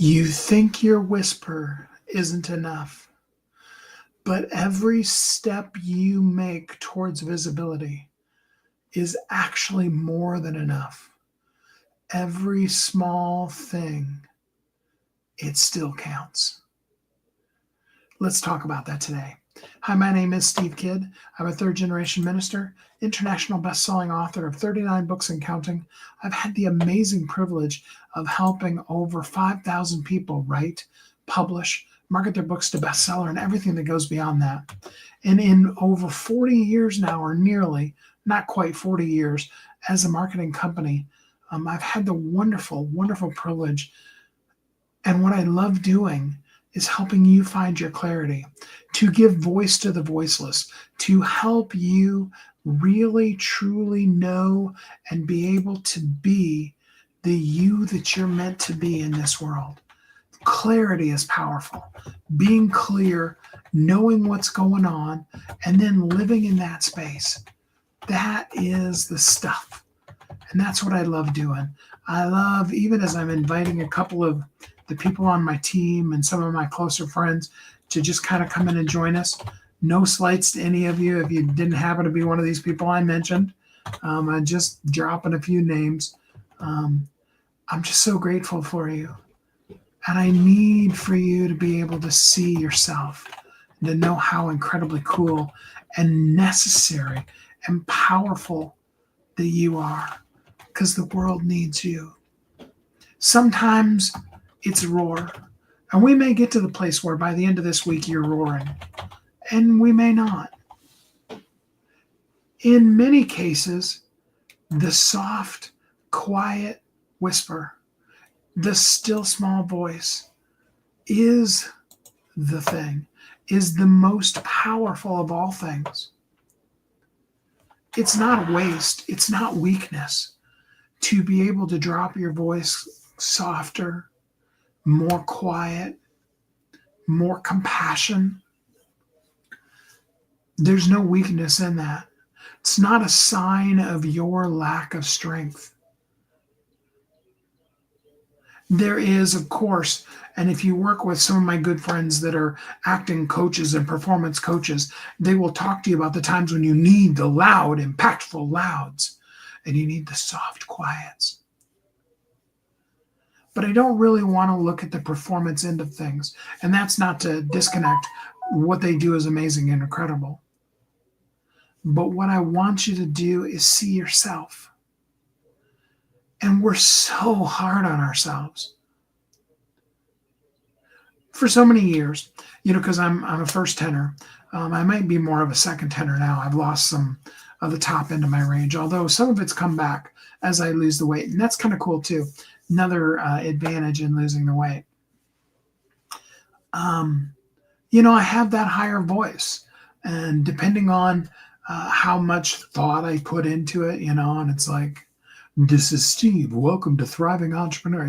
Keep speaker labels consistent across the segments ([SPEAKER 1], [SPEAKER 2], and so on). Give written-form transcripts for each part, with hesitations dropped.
[SPEAKER 1] You think your whisper isn't enough, but every step you make towards visibility is actually more than enough. Every small thing, it still counts. Let's talk about that today. Hi, my name is Steve Kidd. I'm a third generation minister, international best-selling author of 39 books and counting. I've had the amazing privilege of helping over 5,000 people write, publish, market their books to bestseller, and everything that goes beyond that. And in over 40 years now, or nearly, not quite 40 years, as a marketing company, I've had the wonderful, wonderful privilege. And what I love doing is helping you find your clarity, to give voice to the voiceless, to help you really, truly know and be able to be the you that you're meant to be in this world. Clarity is powerful. Being clear, knowing what's going on, and then living in that space. That is the stuff. And that's what I love doing. I love, even as I'm inviting a couple of the people on my team and some of my closer friends to just kind of come in and join us. No slights to any of you if you didn't happen to be one of these people I mentioned. I'm just dropping a few names. I'm just so grateful for you. And I need for you to be able to see yourself and to know how incredibly cool and necessary and powerful that you are, because the world needs you. Sometimes it's roar. And we may get to the place where by the end of this week you're roaring. And we may not. In many cases, the soft, quiet whisper, the still small voice is the thing, is the most powerful of all things. It's not waste. It's not weakness to be able to drop your voice softer, more quiet, more compassion. There's no weakness in that. It's not a sign of your lack of strength. There is, of course, and if you work with some of my good friends that are acting coaches and performance coaches, they will talk to you about the times when you need the loud, impactful louds and you need the soft quiets. But I don't really want to look at the performance end of things. And that's not to disconnect. What they do is amazing and incredible. But what I want you to do is see yourself. And we're so hard on ourselves. For so many years, because I'm a first tenor. I might be more of a second tenor now. I've lost some of the top end of my range, although some of it's come back as I lose the weight. And that's kind of cool too. Another advantage in losing the weight. I have that higher voice, and depending on how much thought I put into it, and it's like, this is Steve, welcome to Thriving Entrepreneur.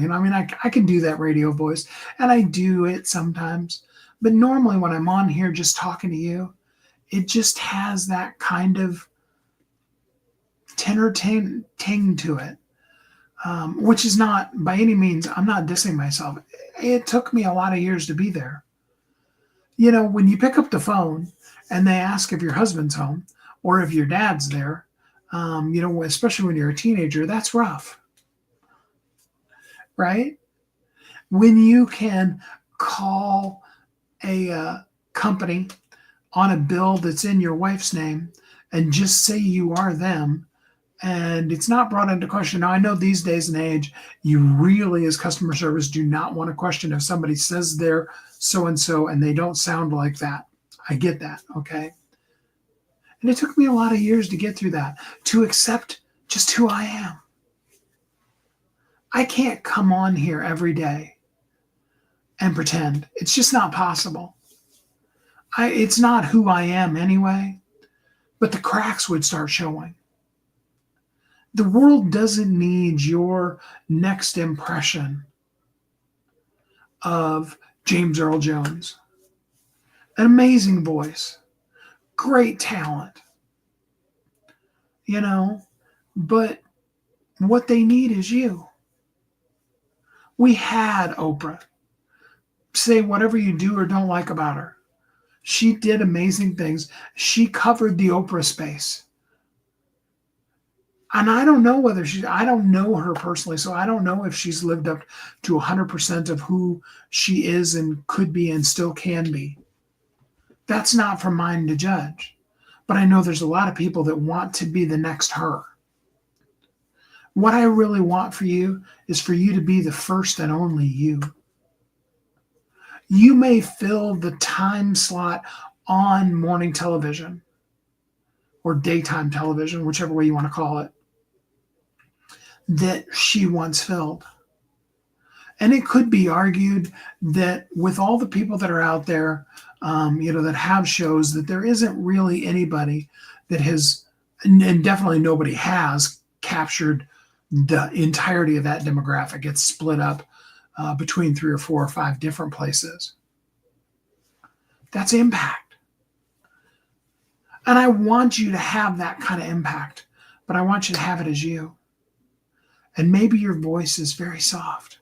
[SPEAKER 1] I can do that radio voice, and I do it sometimes, but normally when I'm on here just talking to you, it just has that kind of tenor ting to it. Which is not, by any means, I'm not dissing myself. It took me a lot of years to be there. When you pick up the phone and they ask if your husband's home or if your dad's there, especially when you're a teenager, that's rough, right? When you can call a company on a bill that's in your wife's name and just say you are them, and it's not brought into question. Now, I know these days and age, you really, as customer service, do not want to question if somebody says they're so-and-so and they don't sound like that. I get that, okay? And it took me a lot of years to get through that, to accept just who I am. I can't come on here every day and pretend. It's just not possible. It's not who I am anyway, but the cracks would start showing. The world doesn't need your next impression of James Earl Jones. An amazing voice, great talent, but what they need is you. We had Oprah. say whatever you do or don't like about her. She did amazing things. She covered the Oprah space. And I don't know her personally, so I don't know if she's lived up to 100% of who she is and could be and still can be. That's not for mine to judge. But I know there's a lot of people that want to be the next her. What I really want for you is for you to be the first and only you. You may fill the time slot on morning television or daytime television, whichever way you want to call it, that she once filled. And it could be argued that with all the people that are out there, that have shows, that there isn't really anybody that has, and definitely nobody has captured the entirety of that demographic. It's split up between 3 or 4 or 5 different places. That's impact. And I want you to have that kind of impact, but I want you to have it as you. And maybe your voice is very soft.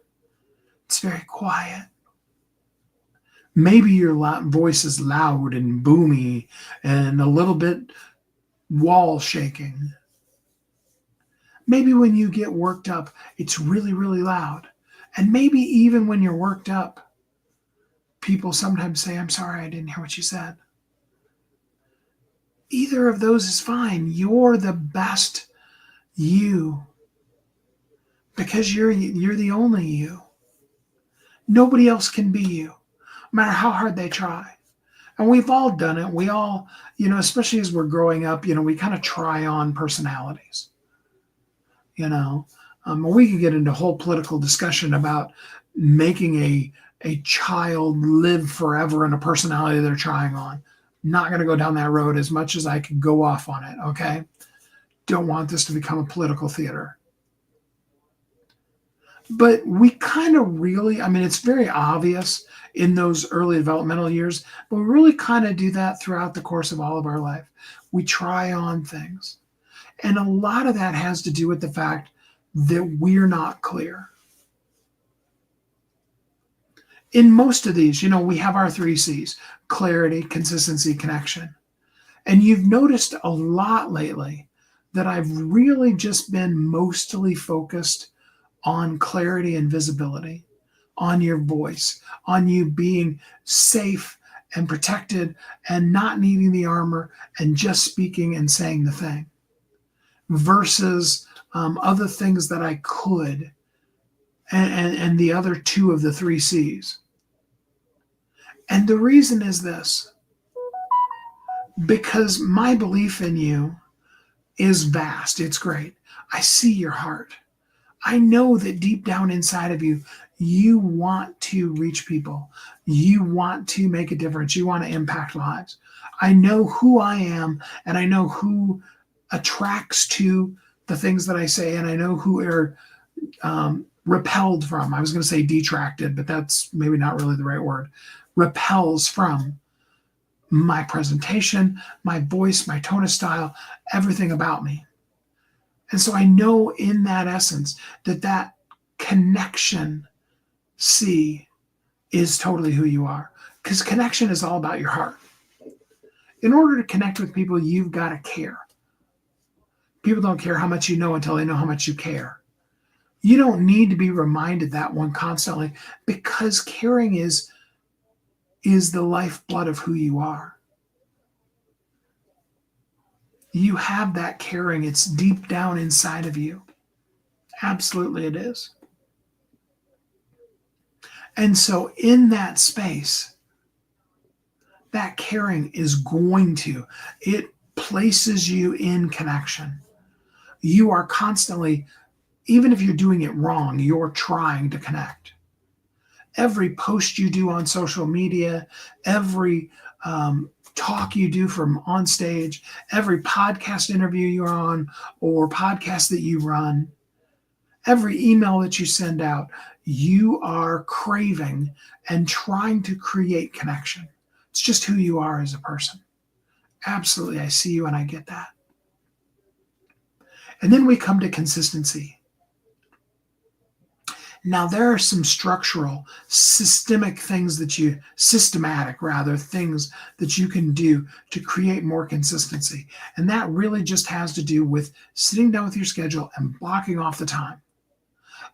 [SPEAKER 1] It's very quiet. Maybe your voice is loud and boomy and a little bit wall shaking. Maybe when you get worked up, it's really, really loud. And maybe even when you're worked up, people sometimes say, "I'm sorry, I didn't hear what you said." Either of those is fine. You're the best you because you're the only you. Nobody else can be you, no matter how hard they try. And we've all done it. We all, especially as we're growing up, we kind of try on personalities. We could get into a whole political discussion about making a child live forever in a personality they're trying on. Not going to go down that road as much as I could go off on it, okay? Don't want this to become a political theater. But we kind of really, it's very obvious in those early developmental years, but we really kind of do that throughout the course of all of our life. We try on things. And a lot of that has to do with the fact that we're not clear. In most of these, we have our 3 C's: clarity, consistency, connection. And you've noticed a lot lately that I've really just been mostly focused on clarity and visibility, on your voice, on you being safe and protected and not needing the armor and just speaking and saying the thing versus other things that I could and the other 2 of the 3 C's. And the reason is this: because my belief in you is vast. It's great. I see your heart. I know that deep down inside of you, you want to reach people. You want to make a difference. You want to impact lives. I know who I am, and I know who attracts to the things that I say, and I know who are repelled from. I was going to say detracted, but that's maybe not really the right word. Repels from my presentation, my voice, my tone of style, everything about me. And so I know in that essence that connection C is totally who you are, because connection is all about your heart. In order to connect with people, you've got to care. People don't care how much you know until they know how much you care. You don't need to be reminded that one constantly, because caring is the lifeblood of who you are. You have that caring. It's deep down inside of you. Absolutely it is. And so in that space, that caring is it places you in connection. You are constantly, even if you're doing it wrong, you're trying to connect. Every post you do on social media, every talk you do from on stage, every podcast interview you're on or podcast that you run, every email that you send out, you are craving and trying to create connection. It's just who you are as a person. Absolutely, I see you and I get that. And then we come to consistency. Now, there are some systematic rather, things that you can do to create more consistency. And that really just has to do with sitting down with your schedule and blocking off the time.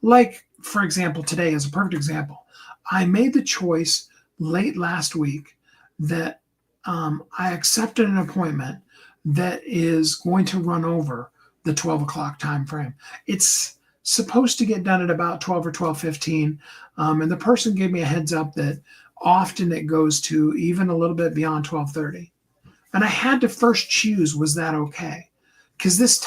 [SPEAKER 1] Like, for example, today is a perfect example. I made the choice late last week that I accepted an appointment that is going to run over the 12 o'clock time frame. It's supposed to get done at about 12 or 12:15, and the person gave me a heads up that often it goes to even a little bit beyond 12:30. And I had to first choose, was that okay? Because this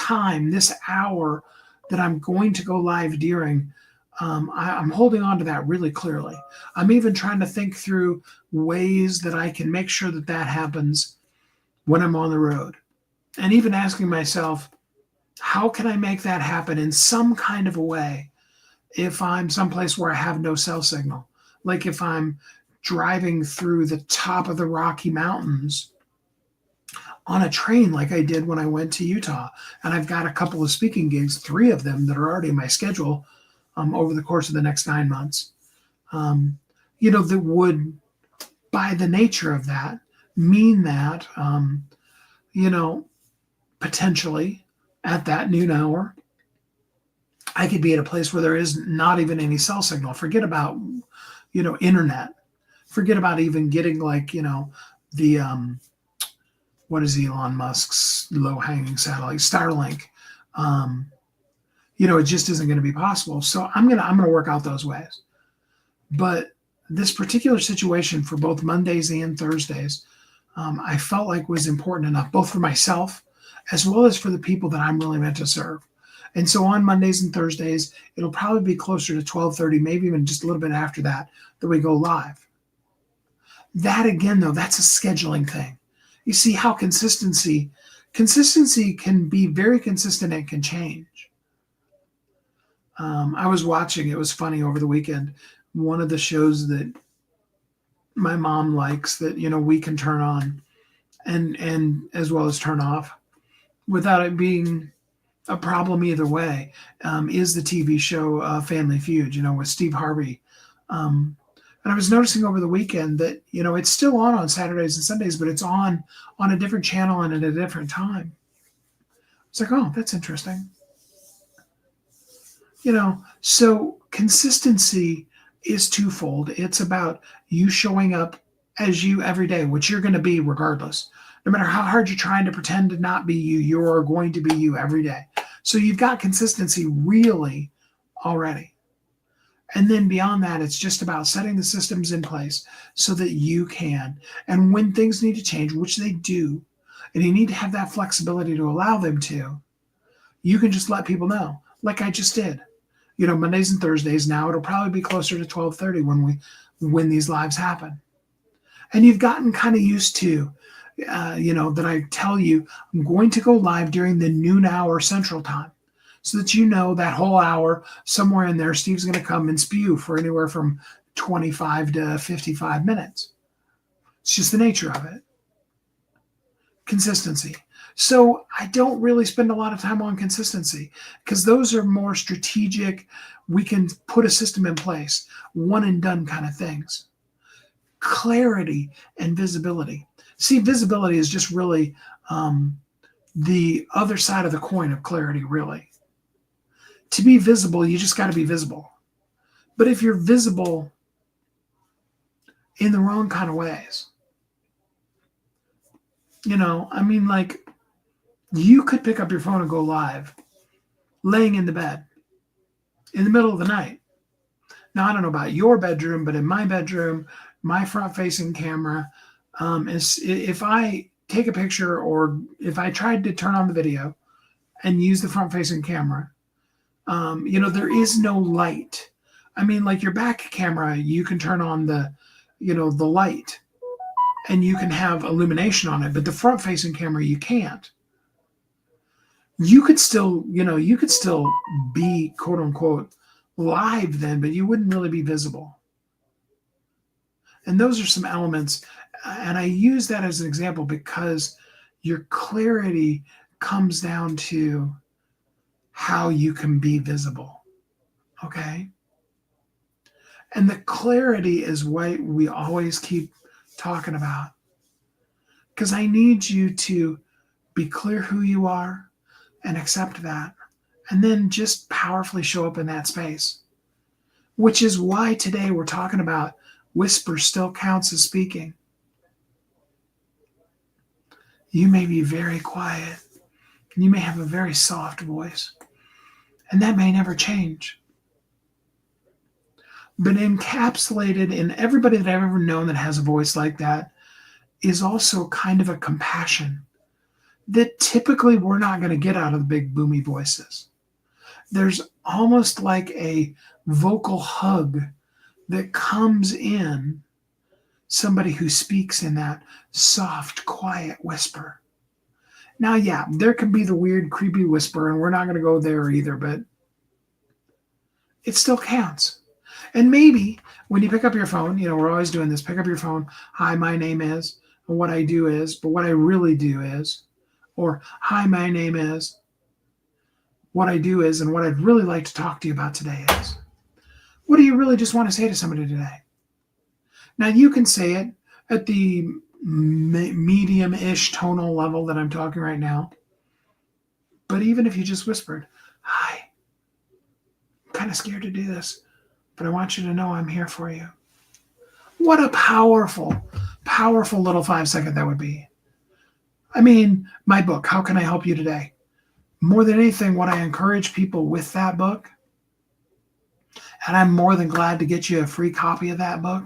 [SPEAKER 1] hour that I'm going to go live during, I'm holding on to that really clearly. I'm even trying to think through ways that I can make sure that that happens when I'm on the road. And even asking myself, how can I make that happen in some kind of a way if I'm someplace where I have no cell signal? Like if I'm driving through the top of the Rocky Mountains on a train like I did when I went to Utah. And I've got a couple of speaking gigs, 3 of them that are already in my schedule over the course of the next 9 months. That would, by the nature of that, mean that, potentially at that noon hour, I could be at a place where there is not even any cell signal. Forget about, internet. Forget about even getting the, what is Elon Musk's low-hanging satellite, Starlink. It just isn't going to be possible. So I'm gonna work out those ways. But this particular situation for both Mondays and Thursdays, I felt like was important enough, both for myself as well as for the people that I'm really meant to serve. And so on Mondays and Thursdays, it'll probably be closer to 12:30, maybe even just a little bit after that we go live. That again, though, that's a scheduling thing. You see how consistency can be very consistent and can change. I was watching, it was funny over the weekend, one of the shows that my mom likes that, we can turn on and as well as turn off without it being a problem either way, is the TV show Family Feud, with Steve Harvey. And I was noticing over the weekend that, it's still on Saturdays and Sundays, but it's on a different channel and at a different time. It's like, oh, that's interesting. So consistency is twofold. It's about you showing up as you every day, which you're going to be regardless. No matter how hard you're trying to pretend to not be you, you're going to be you every day. So you've got consistency really already. And then beyond that, it's just about setting the systems in place so that you can. And when things need to change, which they do, and you need to have that flexibility to allow them to, you can just let people know, like I just did. Mondays and Thursdays now, it'll probably be closer to 12:30 when these lives happen. And you've gotten kind of used to, that I tell you, I'm going to go live during the noon hour Central Time. So that that whole hour, somewhere in there, Steve's going to come and spew for anywhere from 25 to 55 minutes. It's just the nature of it. Consistency. So I don't really spend a lot of time on consistency because those are more strategic. We can put a system in place, one and done kind of things. Clarity and visibility. See, visibility is just really the other side of the coin of clarity, really. To be visible, you just got to be visible. But if you're visible in the wrong kind of ways, you could pick up your phone and go live laying in the bed in the middle of the night. Now, I don't know about your bedroom, but in my bedroom, my front-facing camera, if I take a picture or if I tried to turn on the video and use the front-facing camera, there is no light. Like your back camera, you can turn on the light and you can have illumination on it, but the front-facing camera, you can't. You could still be quote unquote live then, but you wouldn't really be visible. And those are some elements. And I use that as an example because your clarity comes down to how you can be visible. Okay. And the clarity is what we always keep talking about. Because I need you to be clear who you are and accept that. And then just powerfully show up in that space. Which is why today we're talking about whisper still counts as speaking. You may be very quiet. You may have a very soft voice. And that may never change. But encapsulated in everybody that I've ever known that has a voice like that is also kind of a compassion that typically we're not going to get out of the big boomy voices. There's almost like a vocal hug that comes in somebody who speaks in that soft, quiet whisper. Now, yeah, there can be the weird, creepy whisper, and we're not going to go there either, but it still counts. And maybe when you pick up your phone, we're always doing this, pick up your phone. Hi, my name is, and what I do is, but what I really do is, or hi, my name is, what I do is, and what I'd really like to talk to you about today is. What do you really just want to say to somebody today? Now, you can say it at the medium-ish tonal level that I'm talking right now. But even if you just whispered, hi, I'm kind of scared to do this, but I want you to know I'm here for you. What a powerful, powerful little 5-second that would be. I mean, my book, How Can I Help You Today? More than anything, what I encourage people with that book, and I'm more than glad to get you a free copy of that book,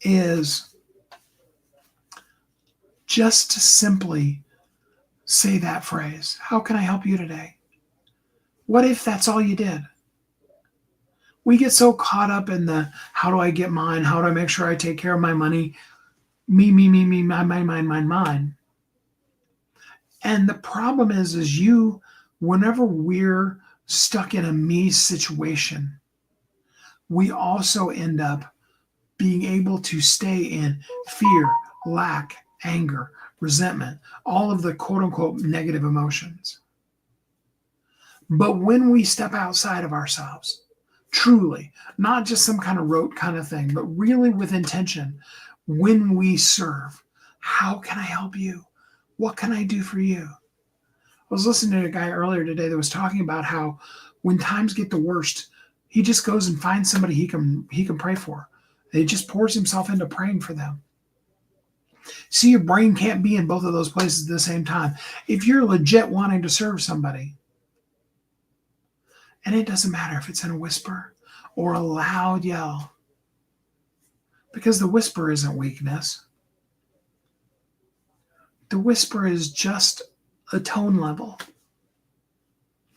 [SPEAKER 1] is just to simply say that phrase. How can I help you today? What if that's all you did? We get so caught up in the how do I get mine? How do I make sure I take care of my money? Me, mine. And the problem is whenever we're stuck in a me situation, we also end up being able to stay in fear, lack, anger, resentment, all of the quote unquote negative emotions. But when we step outside of ourselves, truly, not just some kind of rote kind of thing, but really with intention, when we serve, how can I help you? What can I do for you? I was listening to a guy earlier today that was talking about how when times get the worst, he just goes and finds somebody he can pray for. He just pours himself into praying for them. See, your brain can't be in both of those places at the same time. If you're legit wanting to serve somebody, and it doesn't matter if it's in a whisper or a loud yell, because the whisper isn't weakness. The whisper is just a tone level.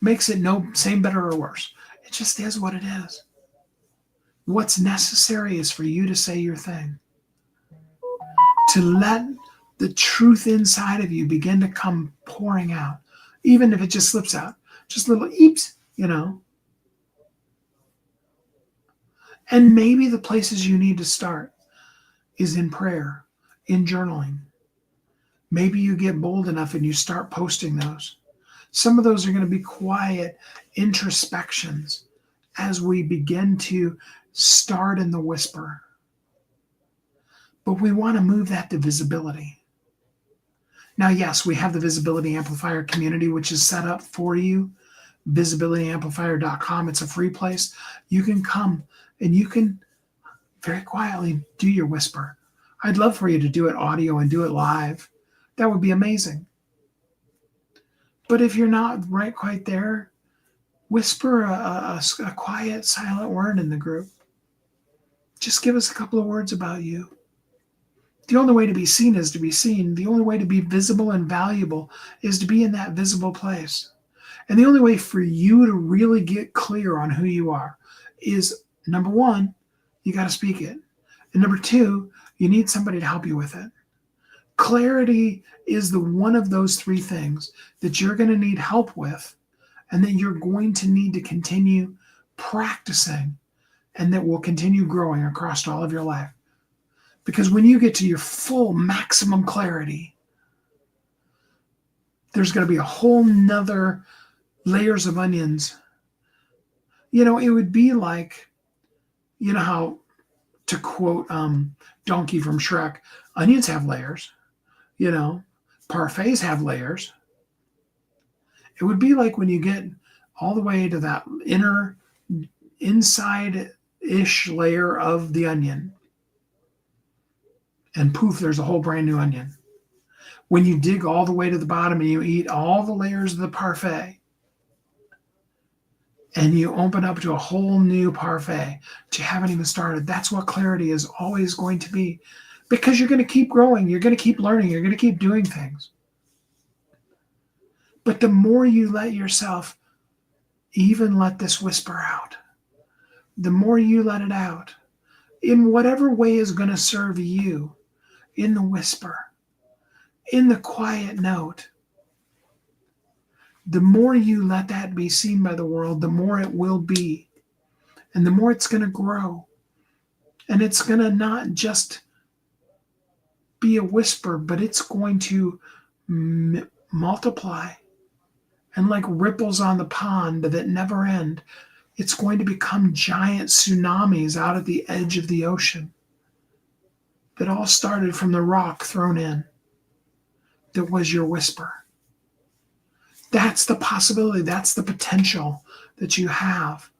[SPEAKER 1] Makes it no same, better, or worse. It just is what it is. What's necessary is for you to say your thing. To let the truth inside of you begin to come pouring out. Even if it just slips out. Just little eeps, And maybe the places you need to start is in prayer, in journaling. Maybe you get bold enough and you start posting those. Some of those are going to be quiet introspections as we begin to start in the whisper. But we want to move that to visibility. Now, yes, we have the Visibility Amplifier community, which is set up for you. visibilityamplifier.com. It's a free place. You can come and you can very quietly do your whisper. I'd love for you to do it audio and do it live. That would be amazing. But if you're not right quite there, whisper a quiet, silent word in the group. Just give us a couple of words about you. The only way to be seen is to be seen. The only way to be visible and valuable is to be in that visible place. And the only way for you to really get clear on who you are is, number one, you got to speak it. And number two, you need somebody to help you with it. Clarity is the one of those three things that you're going to need help with, and that you're going to need to continue practicing, and that will continue growing across all of your life. Because when you get to your full maximum clarity, there's going to be a whole nother layers of onions It would be like, how, to quote Donkey from Shrek, onions have layers, you know, parfaits have layers. It would be like when you get all the way to that inside ish layer of the onion, and poof, there's a whole brand new onion. When you dig all the way to the bottom and you eat all the layers of the parfait, and you open up to a whole new parfait that you haven't even started, that's what clarity is always going to be. Because you're going to keep growing, you're going to keep learning, you're going to keep doing things. But the more you let yourself even let this whisper out, the more you let it out, in whatever way is going to serve you, in the whisper, in the quiet note, the more you let that be seen by the world, the more it will be. And the more it's going to grow. And it's going to not just be a whisper, but it's going to multiply. And like ripples on the pond that never end, it's going to become giant tsunamis out at the edge of the ocean that all started from the rock thrown in that was your whisper. That's the possibility. That's the potential that you have.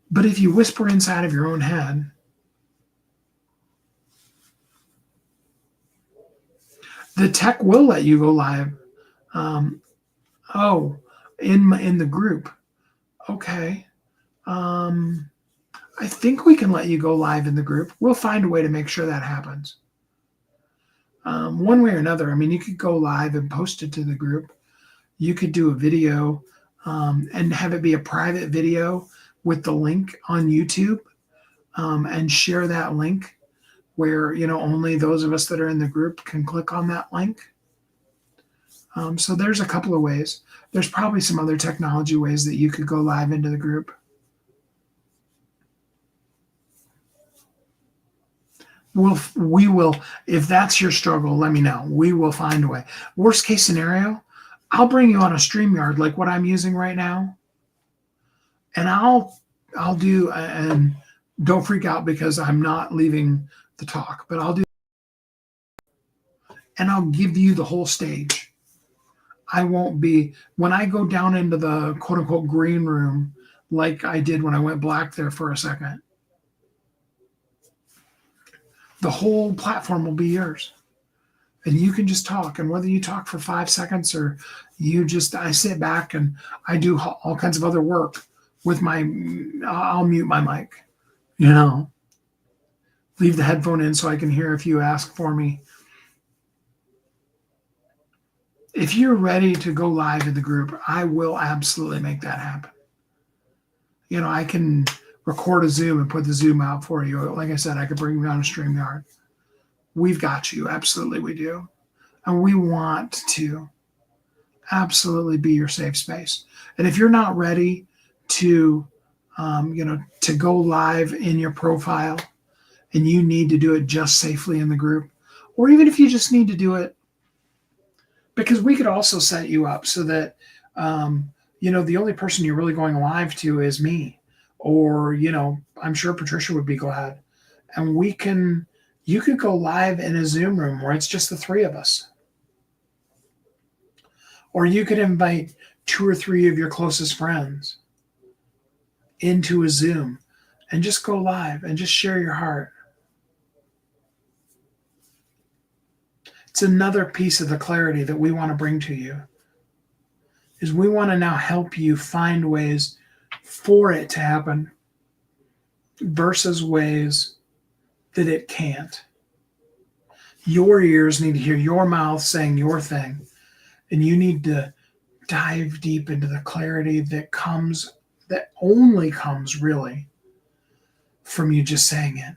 [SPEAKER 1] But if you whisper inside of your own head, the tech will let you go live. In the group. Okay. I think we can let you go live in the group. We'll find a way to make sure that happens. One way or another. I mean, you could go live and post it to the group. You could do a video and have it be a private video with the link on YouTube, and share that link where, only those of us that are in the group can click on that link. So there's a couple of ways. There's probably some other technology ways that you could go live into the group. We will, if that's your struggle, let me know. We will find a way. Worst case scenario, I'll bring you on a StreamYard like what I'm using right now. And I'll do, and don't freak out because I'm not leaving the talk, but I'll do, and I'll give you the whole stage. I won't be, when I go down into the quote unquote green room, like I did when I went black there for a second, the whole platform will be yours. And you can just talk. And whether you talk for 5 seconds or I sit back and I do all kinds of other work with I'll mute my mic, leave the headphone in so I can hear if you ask for me. If you're ready to go live in the group, I will absolutely make that happen. I can record a Zoom and put the Zoom out for you. Like I said, I could bring you on a StreamYard. We've got you. Absolutely, we do. And we want to absolutely be your safe space. And if you're not ready to, to go live in your profile, and you need to do it just safely in the group, or even if you just need to do it, because we could also set you up so that, the only person you're really going live to is me, or, I'm sure Patricia would be glad. And you could go live in a Zoom room where it's just the three of us. Or you could invite 2 or 3 of your closest friends into a Zoom and just go live and just share your heart. It's another piece of the clarity that we want to bring to you, is we want to now help you find ways for it to happen versus ways that it can't. Your ears need to hear your mouth saying your thing, and you need to dive deep into the clarity that only comes really from you just saying it.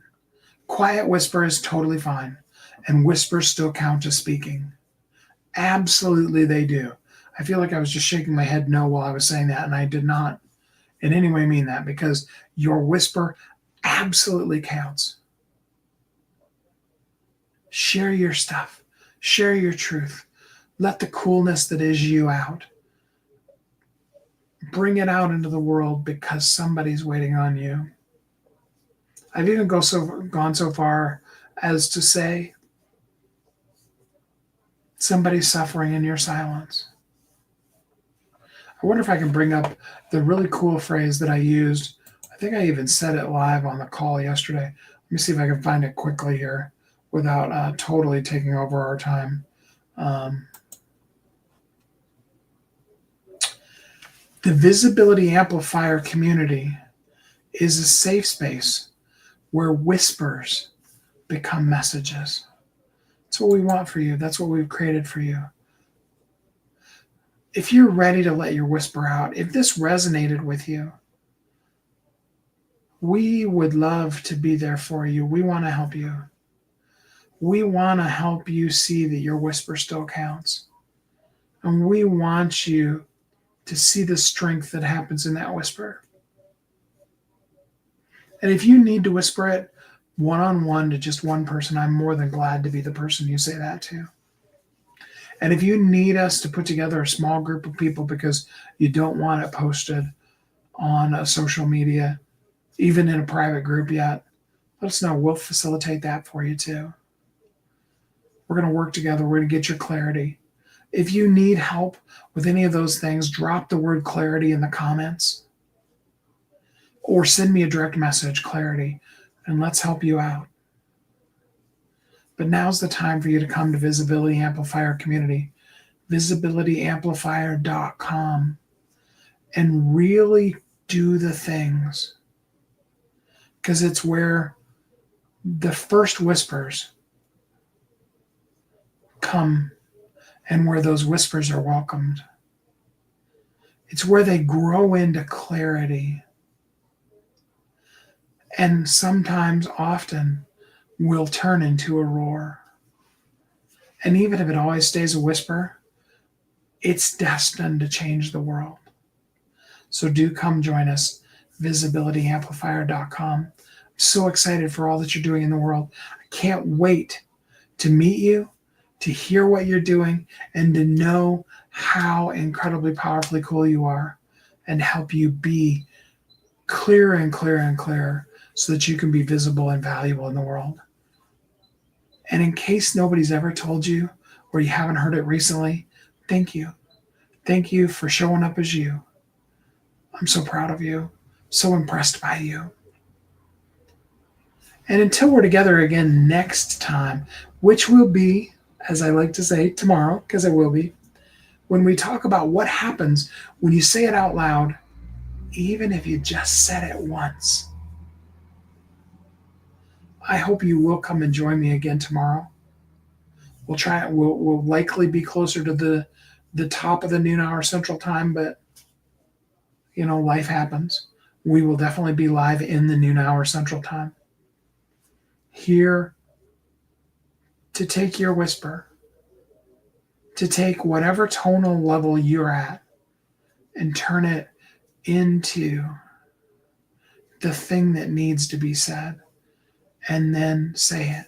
[SPEAKER 1] Quiet whisper is totally fine, and whispers still count as speaking. Absolutely they do. I feel like I was just shaking my head no while I was saying that, and I did not in any way mean that, because your whisper absolutely counts. Share your stuff. Share your truth. Let the coolness that is you out. Bring it out into the world because somebody's waiting on you. I've even gone so far as to say somebody's suffering in your silence. I wonder if I can bring up the really cool phrase that I used. I think I even said it live on the call yesterday. Let me see if I can find it quickly here without totally taking over our time. The Visibility Amplifier community is a safe space where whispers become messages. That's what we want for you. That's what we've created for you. If you're ready to let your whisper out, if this resonated with you, we would love to be there for you. We want to help you. We want to help you see that your whisper still counts. And we want you to see the strength that happens in that whisper. And if you need to whisper it one-on-one to just one person, I'm more than glad to be the person you say that to. And if you need us to put together a small group of people because you don't want it posted on a social media, even in a private group yet, let us know. We'll facilitate that for you too. We're going to work together. We're going to get your clarity. If you need help with any of those things, drop the word clarity in the comments or send me a direct message, clarity, and let's help you out. But now's the time for you to come to Visibility Amplifier community, visibilityamplifier.com, and really do the things, because it's where the first whispers come and where those whispers are welcomed. It's where they grow into clarity. And sometimes, often, will turn into a roar. And even if it always stays a whisper, it's destined to change the world. So do come join us, visibilityamplifier.com. I'm so excited for all that you're doing in the world. I can't wait to meet you, to hear what you're doing, and to know how incredibly powerfully cool you are, and help you be clearer and clearer and clearer so that you can be visible and valuable in the world. And in case nobody's ever told you or you haven't heard it recently, thank you. Thank you for showing up as you. I'm so proud of you, so impressed by you. And until we're together again next time, which will be, as I like to say, tomorrow, because it will be, when we talk about what happens when you say it out loud, even if you just said it once. I hope you will come and join me again tomorrow. We'll try it. We'll likely be closer to the top of the noon hour Central Time, but life happens. We will definitely be live in the noon hour Central Time. Here to take your whisper, to take whatever tonal level you're at and turn it into the thing that needs to be said, and then say it.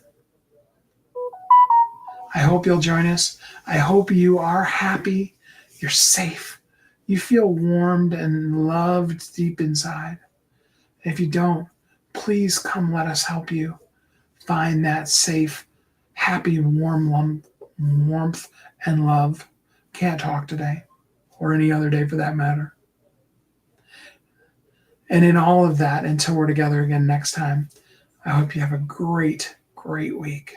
[SPEAKER 1] I hope you'll join us. I hope you are happy, you're safe, you feel warmed and loved deep inside. If you don't, please come let us help you find that safe, happy, warmth and love. Can't talk today, or any other day for that matter. And in all of that, until we're together again next time, I hope you have a great, great week.